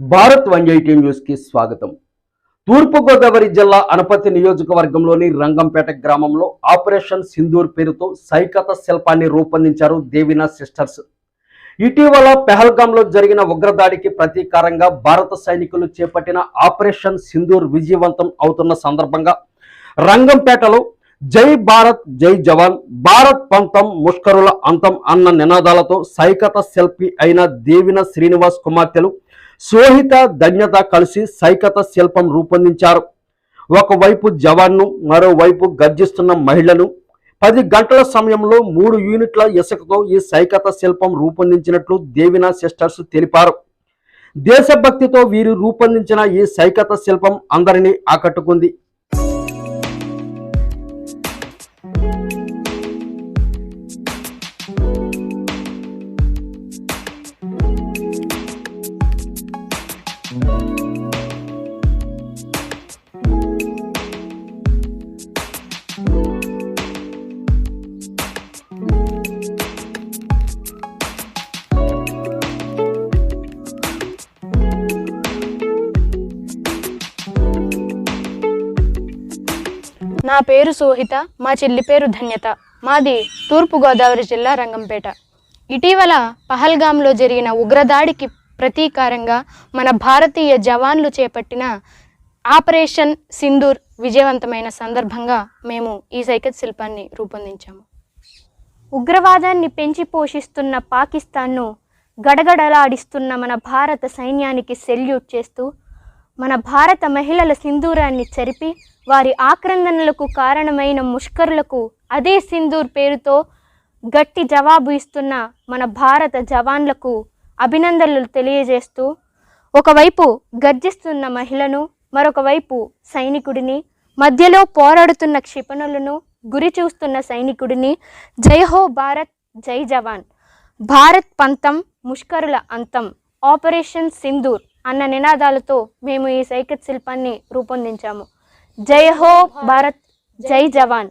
Bharat 180 news కి స్వాగతం. తూర్పుగోదావరి జిల్లా అనపతి నియోజకవర్గంలోని రంగంపేట గ్రామంలో ఆపరేషన్ సింధూర్ పేరుతో సైకత శిల్పాన్ని రూపొందించారు దేవినా సిస్టర్స్. ఇటీవల పెహల్గాంలో జరిగిన ఉగ్రదాడికి ప్రతీకారంగా భారత సైనికులు చేపట్టిన ఆపరేషన్ సింధూర్ విజయవంతం అవుతున్న సందర్భంగా రంగంపేటలో జై భారత్ జై జవాన్, భారత్ పంతం ముష్కరుల అంతం అన్న నినాదాలతో సైకత శిల్పి అయిన దేవిన శ్రీనివాస్ కుమార్తెలు సోహిత ధన్యత కలిసి సైకత శిల్పం రూపొందించారు. ఒకవైపు జవాన్ను, మరోవైపు గర్జిస్తున్న మహిళను 10 గంటల సమయంలో 3 యూనిట్ల ఇసుకతో ఈ సైకత శిల్పం రూపొందించినట్లు దేవినా సిస్టర్స్ తెలిపారు. దేశభక్తితో వీరు రూపొందించిన ఈ సైకత శిల్పం అందరినీ ఆకట్టుకుంది. నా పేరు సోహిత, మా చెల్లి పేరు ధన్యత. మాది తూర్పుగోదావరి జిల్లా రంగంపేట. ఇటీవల పహల్గాంలో జరిగిన ఉగ్రదాడికి ప్రతీకారంగా మన భారతీయ జవాన్లు చేపట్టిన ఆపరేషన్ సింధూర్ విజయవంతమైన సందర్భంగా మేము ఈ సైకత శిల్పాన్ని రూపొందించాము. ఉగ్రవాదాన్ని పెంచి పోషిస్తున్న పాకిస్తాన్ను గడగడలాడిస్తున్న మన భారత సైన్యానికి సెల్యూట్ చేస్తూ మన భారత మహిళల సింధూరాన్ని చెరిపి వారి ఆక్రందనలకు కారణమైన ముష్కరులకు అదే సింధూర్ పేరుతో గట్టి జవాబు ఇస్తున్న మన భారత జవాన్లకు అభినందనలు తెలియజేస్తూ ఒకవైపు గర్జిస్తున్న మహిళను, మరొక వైపు సైనికుడిని, మధ్యలో పోరాడుతున్న క్షిపణులను గురి చూస్తున్న సైనికుడిని జై హో భారత్ జై జవాన్, భారత్ పంతం ముష్కరుల అంతం, ఆపరేషన్ సింధూర్ అన్న నినాదాలతో మేము ఈ సైకత శిల్పాన్ని రూపొందించాము. జై హో భారత్ జై జవాన్.